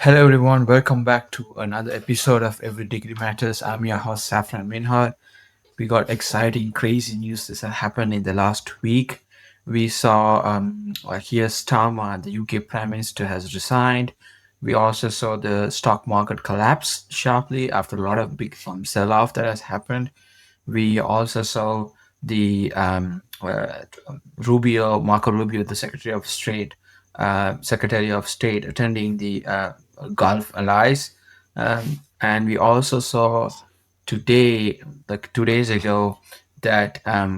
Hello, everyone. Welcome back to another episode of Every Degree Matters. I'm your host, Saffran. We got exciting, crazy news that happened in the last week. We saw Keir Starmer, the UK Prime Minister, has resigned. We also saw the stock market collapse sharply after a lot of big sell-off that has happened. We also saw the Marco Rubio, the Secretary of State, attending the Gulf allies, and we also saw today, like 2 days ago, that a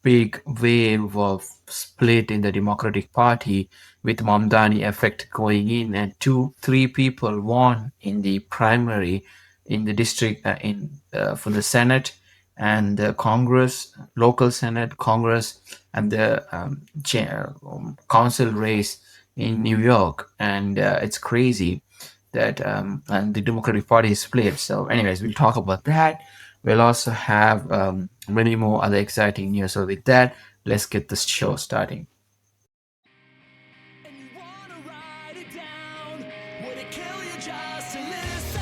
big wave of split in the Democratic Party with Mamdani Effect going in, and three people won in the primary in the district in for the Senate and the Congress, local Senate, Congress, and the council race in New York, and it's crazy that and the Democratic Party is split. So, anyways, we'll talk about that. We'll also have many more other exciting news. So, with that, let's get the show starting. And you wanna write it down? Would it kill you just to listen?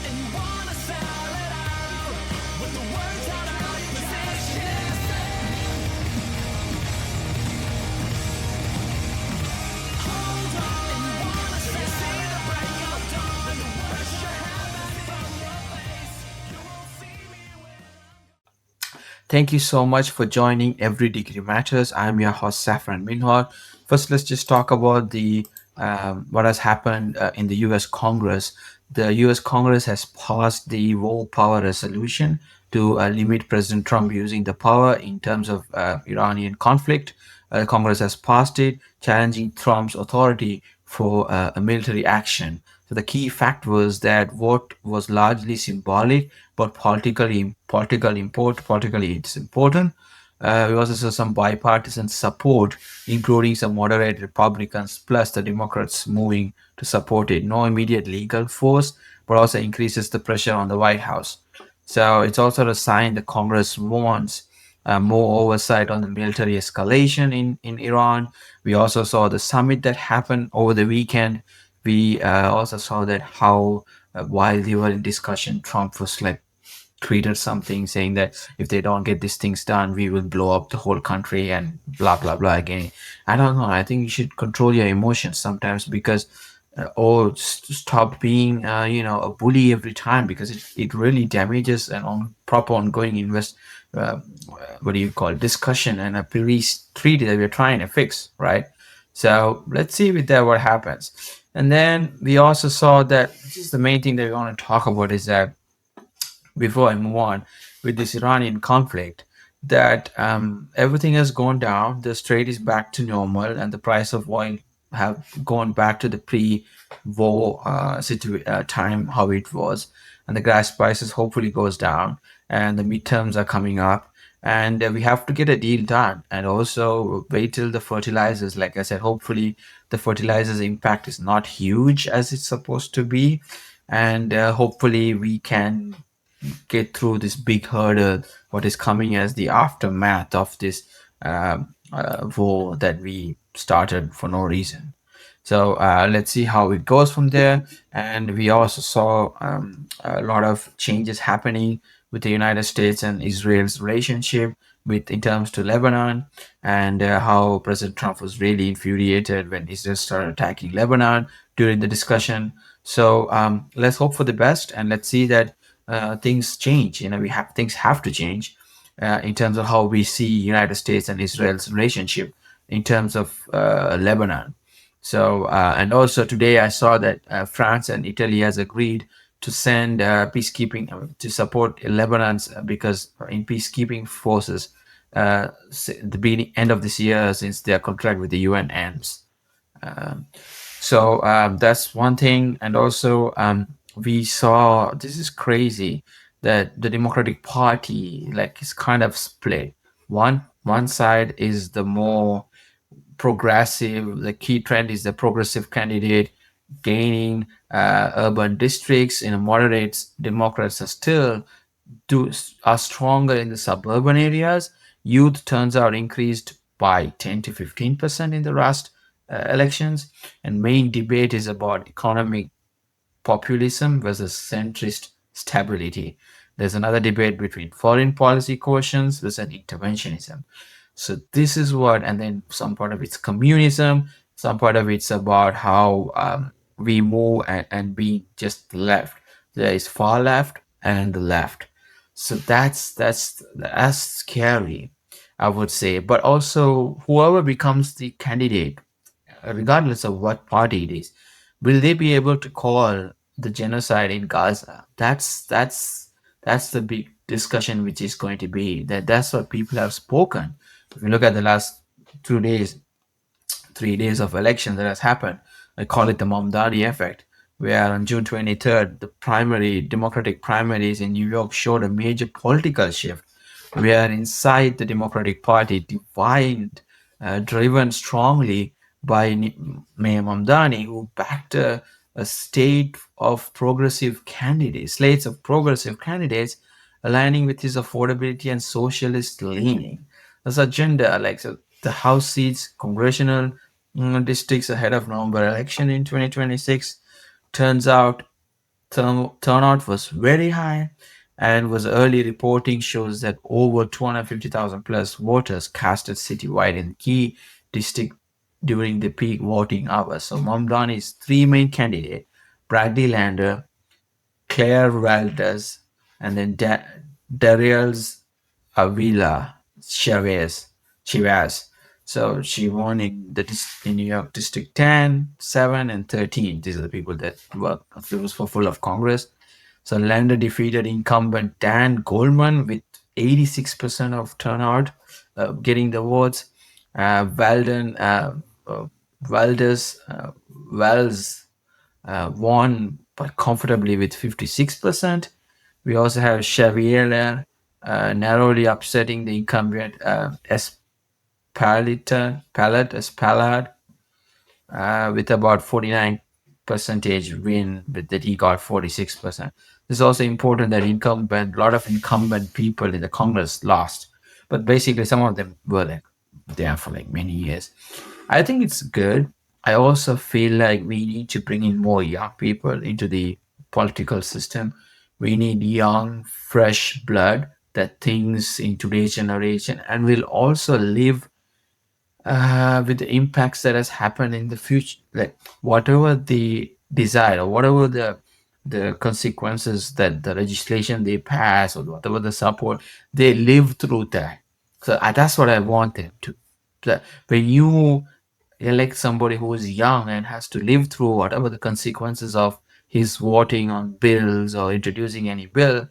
And you wanna sell it out with the words out of your position. Hold on. And you wanna see the break of dawn. The words you have from your face. You won't see me when Thank you so much for joining Every Degree Matters. I'm your host, Saffran Minhor. First, let's just talk about the what has happened in the U.S. Congress. The U.S. Congress has passed the War Power Resolution to limit President Trump using the power in terms of Iranian conflict. Congress has passed it, challenging Trump's authority for a military action. So the key fact was that what was largely symbolic but politically it's important. We also saw some bipartisan support, including some moderate Republicans plus the Democrats moving to support it. No immediate legal force, but also increases the pressure on the White House. So it's also a sign the Congress wants more oversight on the military escalation in Iran. We also saw the summit that happened over the weekend. We also saw that how while they were in discussion, Trump was like tweeted something saying that if they don't get these things done, we will blow up the whole country and blah blah blah again. I don't know. I think you should control your emotions sometimes because stop being a bully every time because it really damages an proper ongoing uh, what do you call it, discussion and a peace treaty that we're trying to fix, right? So let's see with that what happens. And then we also saw that this is the main thing that we want to talk about is that before I move on with this Iranian conflict, that everything has gone down. The trade is back to normal, and the price of oil have gone back to the pre-war time how it was, and the gas prices hopefully goes down, and the midterms are coming up, and we have to get a deal done, and also wait till the fertilizers. Like I said, hopefully the fertilizers impact is not huge as it's supposed to be, and hopefully we can get through this big hurdle, what is coming as the aftermath of this war that we started for no reason. So let's see how it goes from there. And we also saw a lot of changes happening with the United States and Israel's relationship with in terms to Lebanon and how President Trump was really infuriated when Israel started attacking Lebanon during the discussion. So let's hope for the best and let's see that things change. We have things have to change in terms of how we see United States and Israel's relationship in terms of Lebanon. So and also today I saw that France and Italy has agreed to send peacekeeping to support Lebanon's because in peacekeeping forces the beginning end of this year since their contract with the UN ends. Um, so that's one thing. And also, we saw this is crazy that the Democratic Party like is kind of split. One side is the more progressive. The key trend is the progressive candidate gaining urban districts. Moderates Democrats are still are stronger in the suburban areas. Youth turns out increased by 10 to 15% in the last elections. And main debate is about economic populism versus centrist stability. There's another debate between foreign policy questions versus interventionism. So this is what, and then some part of it's communism, some part of it's about how we move and be just left. There is far left and the left. So that's scary, I would say. But also, whoever becomes the candidate, regardless of what party it is, will they be able to call the genocide in Gaza? That's the big discussion which is going to be. That's what people have spoken. If you look at the last 2 days, 3 days of election that has happened. I call it the Mamdani Effect, where on June 23rd, the primary Democratic primaries in New York showed a major political shift, where inside the Democratic Party, driven strongly by Mayor Mamdani, who backed a slates of progressive candidates aligning with his affordability and socialist leaning. This agenda, like so the House seats, congressional districts ahead of November election in 2026, turns out turnout was very high, and was early reporting shows that over 250,000 plus voters casted citywide in key district during the peak voting hours. So Mamdani's three main candidates, Bradley Lander, Claire Valdez, and then Darius Avila Chavez. So she won in New York District 10, 7, and 13. These are the people that were for full of Congress. So Lander defeated incumbent Dan Goldman with 86% of turnout, getting the votes. Valden Valdez Wells won but comfortably with 56%. We also have Xavier narrowly upsetting the incumbent Espalad with about 49 percentage win, but that he got 46%. It's also important that a lot of incumbent people in the Congress lost, but basically some of them were like there for like many years. I think it's good. I also feel like we need to bring in more young people into the political system. We need young, fresh blood that thinks in today's generation and will also live with the impacts that has happened in the future, like whatever the desire or whatever the consequences that the legislation they pass or whatever the support, they live through that. So that's what I want them to. When you elect somebody who is young and has to live through whatever the consequences of his voting on bills or introducing any bill,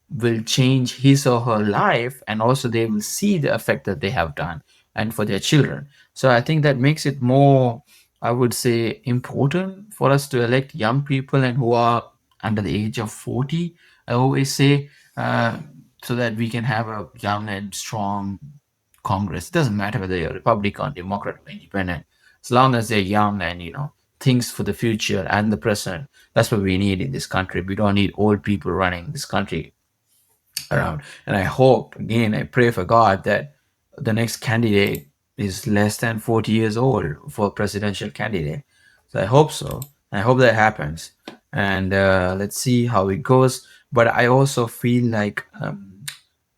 will change his or her life, and also they will see the effect that they have done and for their children. So I think that makes it more, I would say, important for us to elect young people and who are under the age of 40, I always say, so that we can have a young and strong Congress. It doesn't matter whether you're Republican, Democrat, or Independent, as long as they're young and things for the future and the present. That's what we need in this country. We don't need old people running this country around. And I hope, again, I pray for God that the next candidate is less than 40 years old for a presidential candidate. So I hope so. I hope that happens. And let's see how it goes. But I also feel like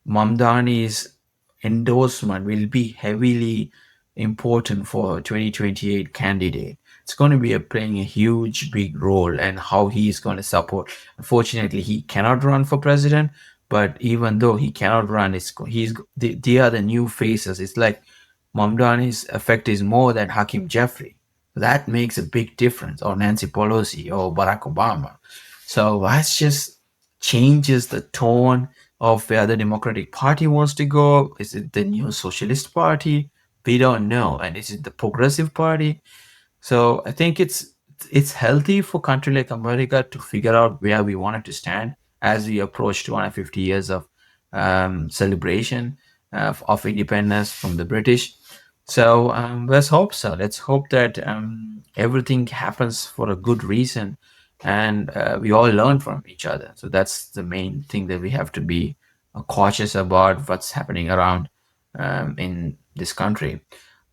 Mamdani's endorsement will be heavily important for 2028 candidate. It's going to be playing a huge, big role and how he is going to support. Unfortunately, he cannot run for president, but even though he cannot run, they are the new faces. It's like Mamdani's effect is more than Hakim Jeffrey. That makes a big difference, or Nancy Pelosi, or Barack Obama. So that's just changes the tone of where the Democratic Party wants to go. Is it the new Socialist Party? We don't know. And is it the Progressive Party? So I think it's healthy for country like America to figure out where we wanted to stand as we approach 250 years of celebration of independence from the British. So let's hope so. Let's hope that everything happens for a good reason, and we all learn from each other. So that's the main thing that we have to be cautious about what's happening around. in this country.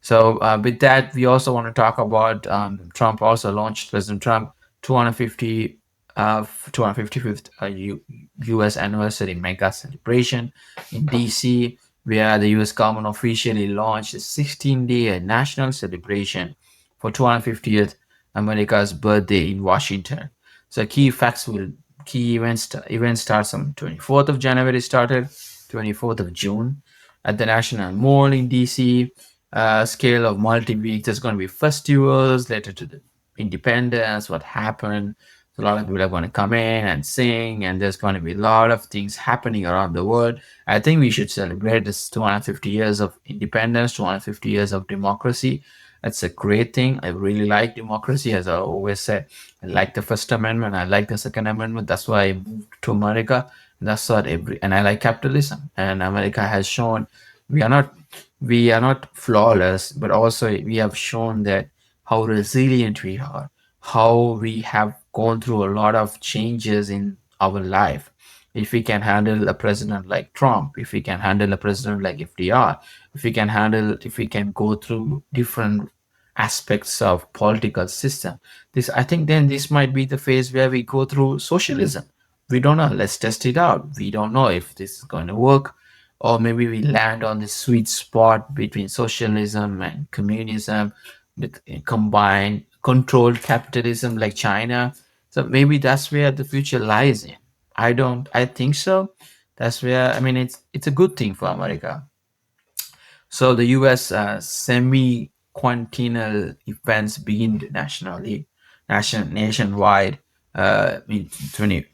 So with that, we also want to talk about Trump also launched President Trump 250 255th U.S. anniversary mega celebration in D.C., where the U.S. government officially launched a 16-day national celebration for 250th America's birthday in Washington. So key events starts on 24th of January started, 24th of June at the National Mall in DC. Scale of multi-week. There's going to be festivals related to the independence, what happened. So a lot of people are going to come in and sing, and there's going to be a lot of things happening around the world. I think we should celebrate this 250 years of independence, 250 years of democracy. That's a great thing. I really like democracy, as I always said. I like the First Amendment. I like the Second Amendment. That's why I moved to America. That's what and I like capitalism. And America has shown we are not we are not flawless, but also we have shown that how resilient we are, how we have gone through a lot of changes in our life. If we can handle a president like Trump, if we can handle a president like FDR, if we can go through different aspects of political system, this I think then this might be the phase where we go through socialism. We don't know. Let's test it out. We don't know if this is going to work, or maybe we land on the sweet spot between socialism and communism with combined controlled capitalism like China. So maybe that's where the future lies in. I think so. That's where, I mean, it's a good thing for America. So the U.S. Semiquincentennial events begin nationwide in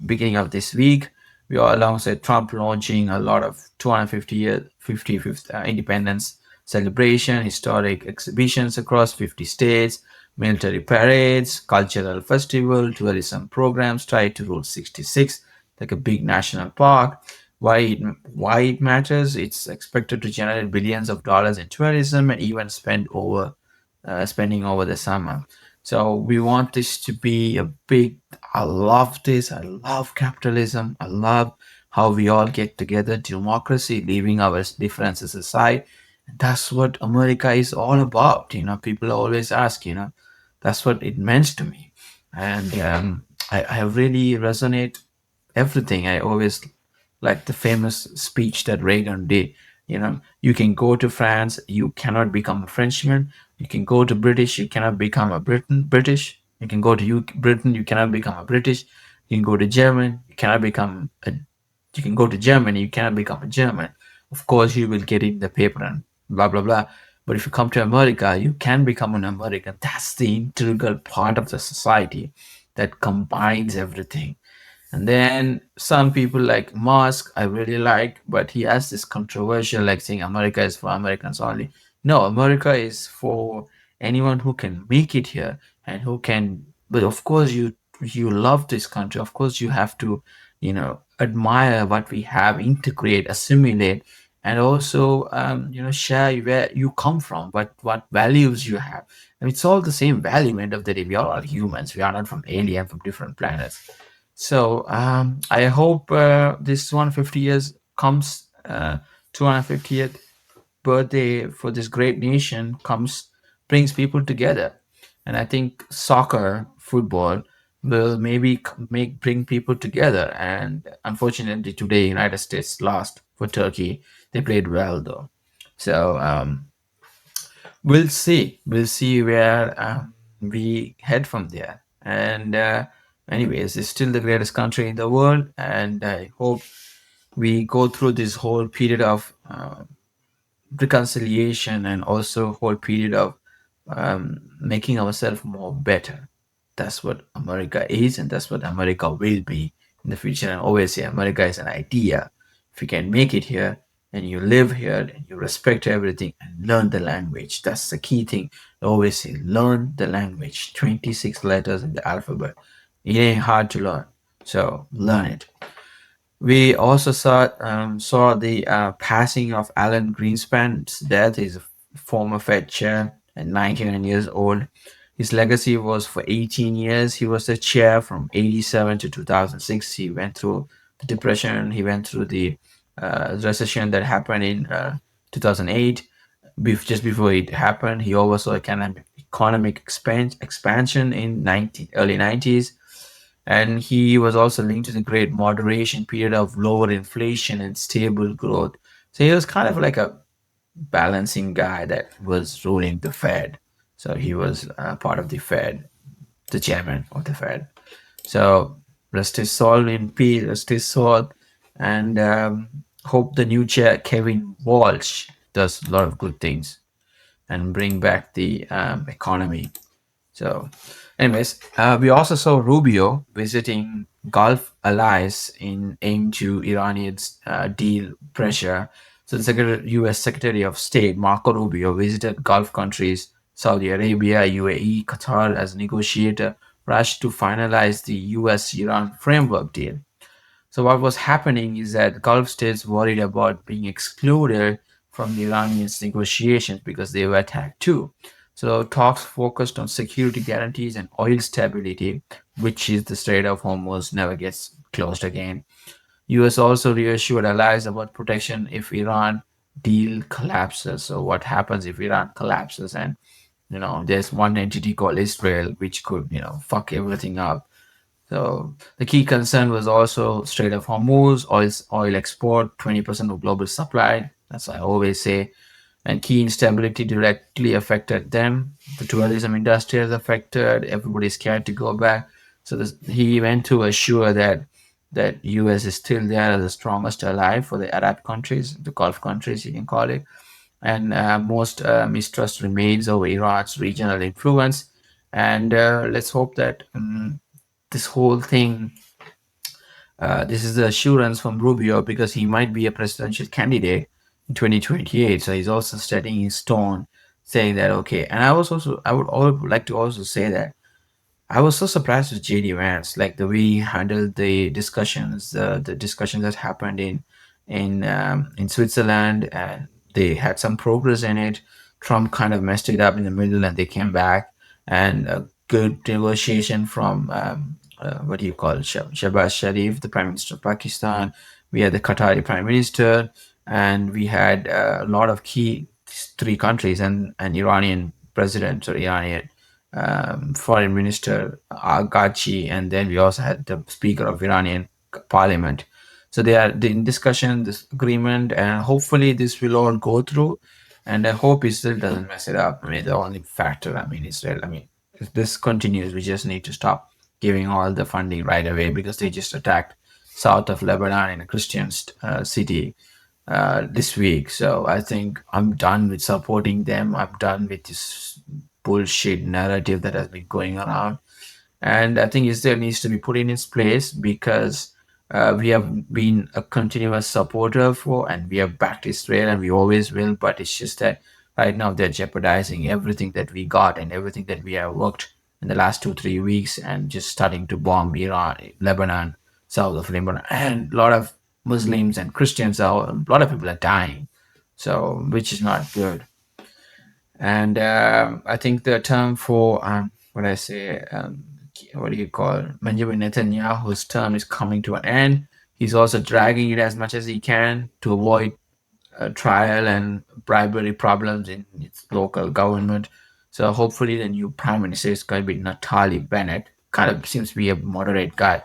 beginning of this week. We are alongside Trump launching a lot of 55th independence celebration, historic exhibitions across 50 states, military parades, cultural festival, tourism programs, try to Route 66, like a big national park. Why it matters? It's expected to generate billions of dollars in tourism and even spending over the summer. So we want this to be a big. I love this. I love capitalism. I love how we all get together, democracy, leaving our differences aside. That's what America is all about. People always ask. That's what it meant to me, and I really resonate everything. I always like the famous speech that Reagan did. You can go to France, you cannot become a Frenchman. You can go to British, you cannot become a British. You can go to Britain, you cannot become a British. You can go to German, you cannot become a. You can go to Germany, you cannot become a German. Of course, you will get in the paper and blah blah blah. But if you come to America, you can become an American. That's the integral part of the society that combines everything. And then some people like Musk, I really like, but he has this controversial like saying America is for Americans only. No, America is for anyone who can make it here and who can. But of course, you love this country. Of course, you have to, admire what we have, integrate, assimilate, and also, share where you come from, what values you have. And it's all the same value. End of the day, we are all humans. We are not from alien from different planets. So I hope this 150 years comes, 250th birthday for this great nation comes, brings people together, and I think soccer, football, will maybe bring people together. And unfortunately, today United States lost for Turkey. They played well though, so we'll see where we head from there. And anyways, it's still the greatest country in the world, and I hope we go through this whole period of reconciliation and also whole period of making ourselves more better. That's what America is, and that's what America will be in the future. And always say America is an idea. If you can make it here and you live here and you respect everything and learn the language, that's the key thing. I always say learn the language. 26 letters in the alphabet. It ain't hard to learn. So learn it. We also saw the passing of Alan Greenspan's death. He's a former Fed chair at 99 years old. His legacy was for 18 years. He was the chair from 87 to 2006. He went through the depression. He went through the recession that happened in 2008. Just before it happened, he oversaw economic expansion in early 90s, and he was also linked to the great moderation period of lower inflation and stable growth. So he was kind of like a balancing guy that was ruling the Fed. So he was part of the Fed, the chairman of the Fed. So rest his soul in peace, rest his soul, and hope the new chair, Kevin Walsh, does a lot of good things and bring back the economy. So, anyways, we also saw Rubio visiting Gulf allies in aim to Iranians deal pressure. So, the U.S. Secretary of State Marco Rubio visited Gulf countries, Saudi Arabia, UAE, Qatar as negotiator, rushed to finalize the U.S.-Iran framework deal. So what was happening is that Gulf states worried about being excluded from the Iranians' negotiations because they were attacked too. So talks focused on security guarantees and oil stability, which is the Strait of Hormuz never gets closed again. US also reassured allies about protection if Iran deal collapses. So what happens if Iran collapses and there's one entity called Israel which could fuck everything up. So the key concern was also Strait of Hormuz, oil export, 20% of global supply. That's what I always say. And key instability directly affected them. The tourism industry is affected. Everybody's scared to go back. So he went to assure that US is still there as the strongest ally for the Arab countries, the Gulf countries, you can call it. And most mistrust remains over Iran's regional influence. And let's hope that this whole thing, this is the assurance from Rubio because he might be a presidential candidate in 2028. So he's also setting his tone, saying that okay. And I would like to also say that I was so surprised with JD Vance, like the way he handled the discussions, the discussions that happened in Switzerland, and they had some progress in it. Trump kind of messed it up in the middle, and they came back, and a good negotiation from what do you call it, Shehbaz Sharif, the Prime Minister of Pakistan. We had the Qatari Prime Minister, and we had a lot of key three countries and an Iranian president or Iranian Foreign Minister Agachi, and then we also had the Speaker of Iranian Parliament. So they are in discussion, this agreement, and hopefully this will all go through. And I hope Israel doesn't mess it up. I mean, the only factor, I mean, Israel. I mean, if this continues, we just need to stop giving all the funding right away because they just attacked south of Lebanon in a Christian city this week. So I think I'm done with supporting them. I'm done with this bullshit narrative that has been going around. And I think Israel needs to be put in its place because we have been a continuous supporter for, and we have backed Israel, and we always will. But it's just that right now they're jeopardizing everything that we got and everything that we have worked in the last 2 3 weeks, and just starting to bomb Iran, Lebanon, south of Lebanon, and a lot of Muslims and Christians are, a lot of people are dying. So, which is not good. And I think the term for what I say, what do you call Benjamin Netanyahu's term is coming to an end. He's also dragging it as much as he can to avoid trial and bribery problems in its local government. So hopefully the new prime minister is going to be Naftali Bennett. Kind of seems to be a moderate guy.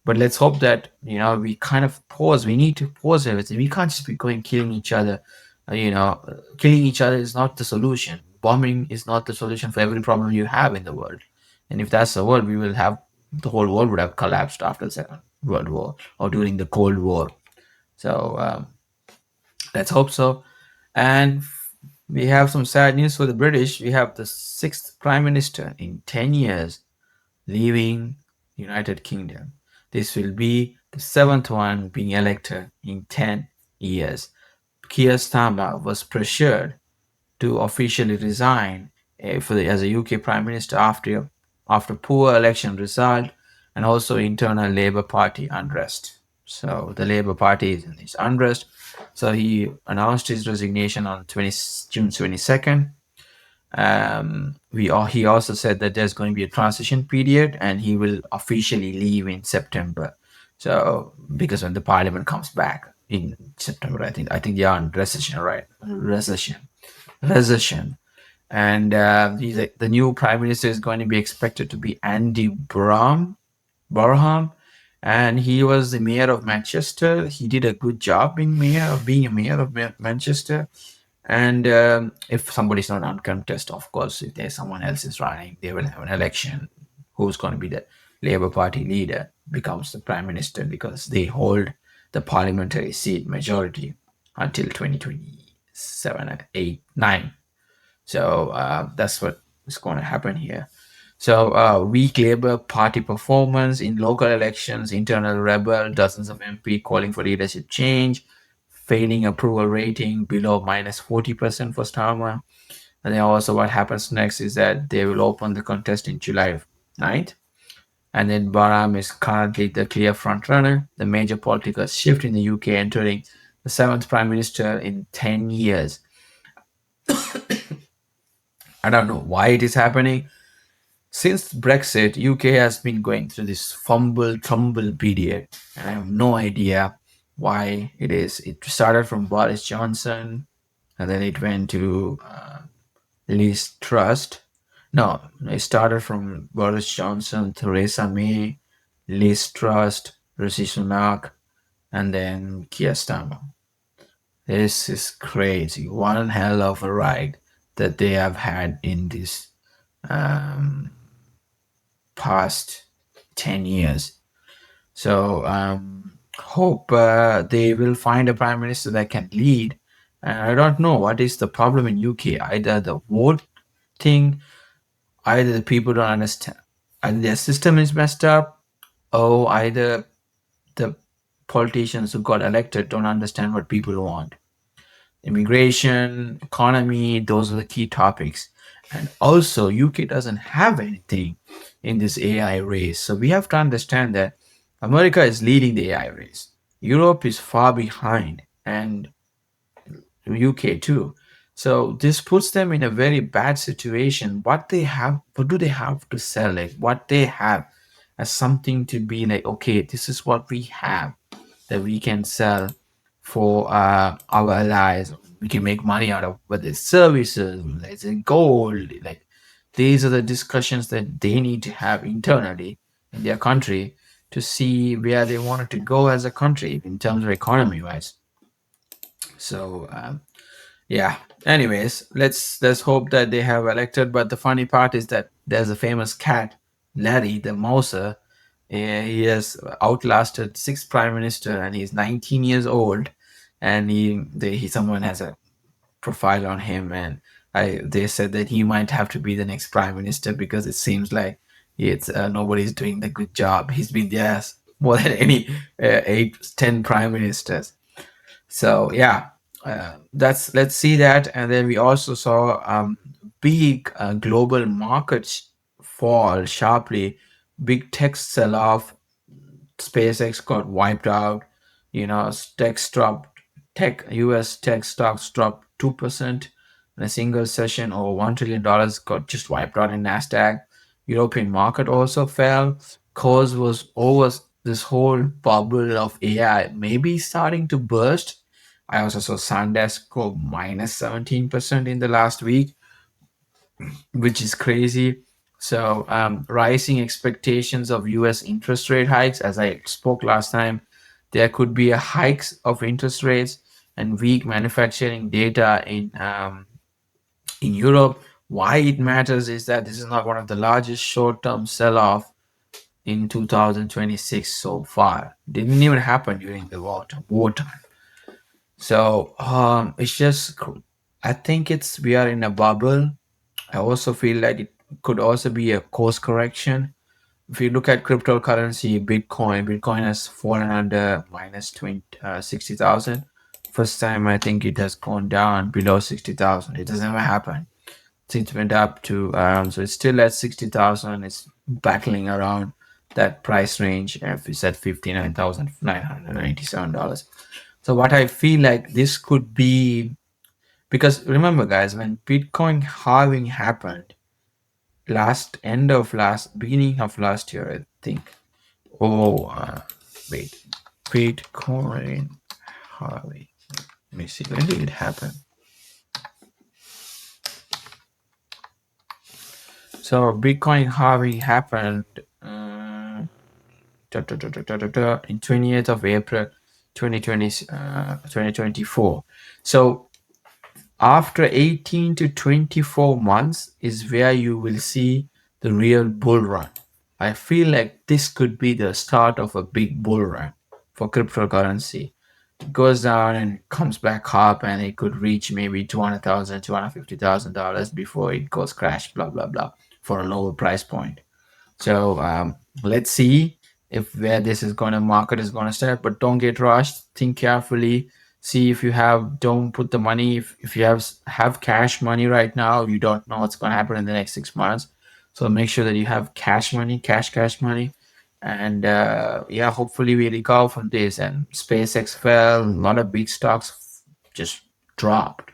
But let's hope that we kind of pause. We need to pause everything. We can't just be going killing each other. Killing each other is not the solution. Bombing is not the solution for every problem you have in the world. And if that's the world, the whole world would have collapsed after the Second World War or during the Cold War. So let's hope so. And we have some sad news for the British. We have the sixth Prime Minister in 10 years leaving United Kingdom. This will be the seventh one being elected in 10 years. Keir Starmer was pressured to officially resign as a UK Prime Minister after poor election result and also internal Labour Party unrest. So the Labour Party is in this unrest. So he announced his resignation on June 22nd. He also said that there's going to be a transition period and he will officially leave in September. So because when the parliament comes back. in September. I think they are in recession, right? Recession. And the new prime minister is going to be expected to be Andy Barham, and he was the mayor of Manchester. He did a good job being a mayor of Manchester. And if somebody's not uncontested, of course, if there's someone else is running, they will have an election. Who's going to be the Labour Party leader becomes the prime minister because they hold the parliamentary seat majority until 2027, 8, 9. So that's what is going to happen here. So weak Labour Party performance in local elections, internal rebel, dozens of MP calling for leadership change, failing approval rating below minus 40% for Starmer. And then also what happens next is that they will open the contest in July 9th. And then Barham is currently the clear frontrunner. The major political shift in the UK entering the seventh prime minister in 10 years. I don't know why it is happening. Since Brexit, UK has been going through this fumble tumble period, and I have no idea why it is. It started from Boris Johnson, and then it went to Liz Truss. No, it started from Boris Johnson, Theresa May, Liz Truss, Rishi Sunak, and then Keir Starmer. This is crazy. One hell of a ride that they have had in this um, past 10 years. So hope they will find a prime minister that can lead. And I don't know what is the problem in UK. Either the vote thing, either the people don't understand, either their system is messed up, or either the politicians who got elected don't understand what people want. Immigration, economy, those are the key topics. And also, UK doesn't have anything in this AI race. So we have to understand that America is leading the AI race. Europe is far behind, and UK too. So this puts them in a very bad situation. What do they have to sell? Like what they have as something to be like, okay, this is what we have that we can sell for our allies. We can make money out of whether it's services, let's say gold. Like these are the discussions that they need to have internally in their country to see where they wanted to go as a country in terms of economy wise. So yeah. Anyways, let's hope that they have elected. But the funny part is that there's a famous cat, Larry the Mouser. He has outlasted six prime minister, and he's 19 years old. And someone has a profile on him, and they said that he might have to be the next prime minister because it seems like it's nobody's doing the good job. He's been there more than any 8, 10 prime ministers. So yeah, that's let's see that. And then we also saw big global markets fall sharply, big tech sell off. SpaceX got wiped out. You know, US tech stocks dropped 2% in a single session. Over $1 trillion got just wiped out in Nasdaq. European market also fell. Cause was over this whole bubble of AI maybe starting to burst. I also saw Sandesk go minus 17% in the last week, which is crazy. So, rising expectations of US interest rate hikes, as I spoke last time, there could be a hikes of interest rates and weak manufacturing data in Europe. Why it matters is that this is not one of the largest short-term sell-off in 2026 so far. Didn't even happen during the wartime. So it's just, I think we are in a bubble. I also feel like it could also be a course correction. If you look at cryptocurrency, Bitcoin has fallen under minus 60,000. First time I think it has gone down below 60,000. It doesn't ever happen. It went up to, so it's still at 60,000. It's battling around that price range. If it's at $59,997. So what I feel like this could be, because remember guys, when Bitcoin halving happened, beginning of last year, I think. Oh, wait, Bitcoin Harvey. Let me see. When did it happen? So Bitcoin Harvey happened in 28th of April 2020, 2024. So after 18 to 24 months is where you will see the real bull run. I feel like this could be the start of a big bull run for cryptocurrency. It goes down and comes back up, and it could reach maybe $200,000, $250,000 before it goes crash, blah, blah, blah, for a lower price point. So let's see if where this is going to market is going to start, but don't get rushed. Think carefully. See if you have. Don't put the money. If you have cash money right now, you don't know what's going to happen in the next 6 months. So make sure that you have cash money, cash money, and yeah, hopefully we recover from this. And SpaceX fell. A lot of big stocks just dropped,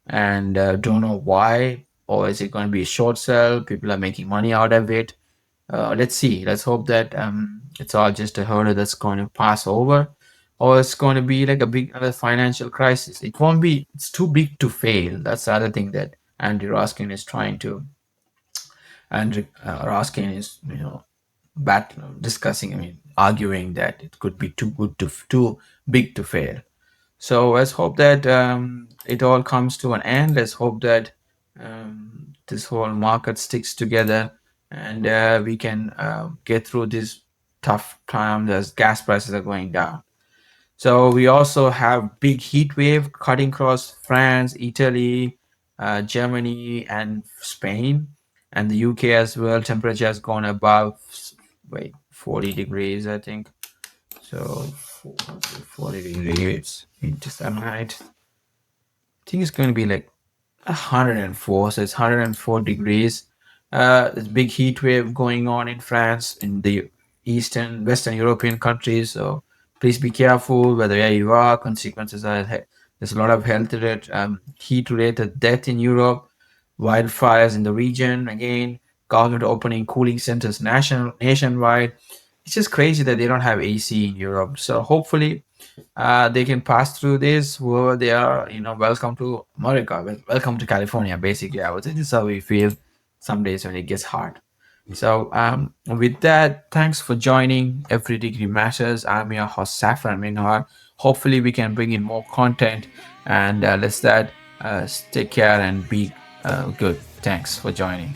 and don't know why. Or is it going to be a short sell? People are making money out of it. Let's see. Let's hope that it's all just a hurdle that's going to pass over, or it's going to be like a big other financial crisis. It won't be. It's too big to fail. That's the other thing that Andrew Raskin is trying to. Andrew Raskin is discussing. I mean, arguing that it could be too big to fail. So let's hope that it all comes to an end. Let's hope that this whole market sticks together, and we can get through this tough time as gas prices are going down. So we also have big heat wave cutting across France, Italy, Germany, and Spain, and the UK as well. Temperature has gone above 40 degrees, I think. So 40 degrees into sunlight. I think it's going to be like 104. So it's 104 degrees. There's big heat wave going on in France, in the Eastern, Western European countries. So please be careful where you are. Consequences are there's a lot of heat-related death in Europe, wildfires in the region. Again, government opening cooling centers nationwide. It's just crazy that they don't have AC in Europe. So hopefully they can pass through this. Whoever they are, welcome to America. Welcome to California. Basically, I would say this is how we feel some days when it gets hard. So with that, thanks for joining Every Degree Matters. I'm your host Saffran Minhar. Hopefully we can bring in more content, and let's take care and be good. Thanks for joining.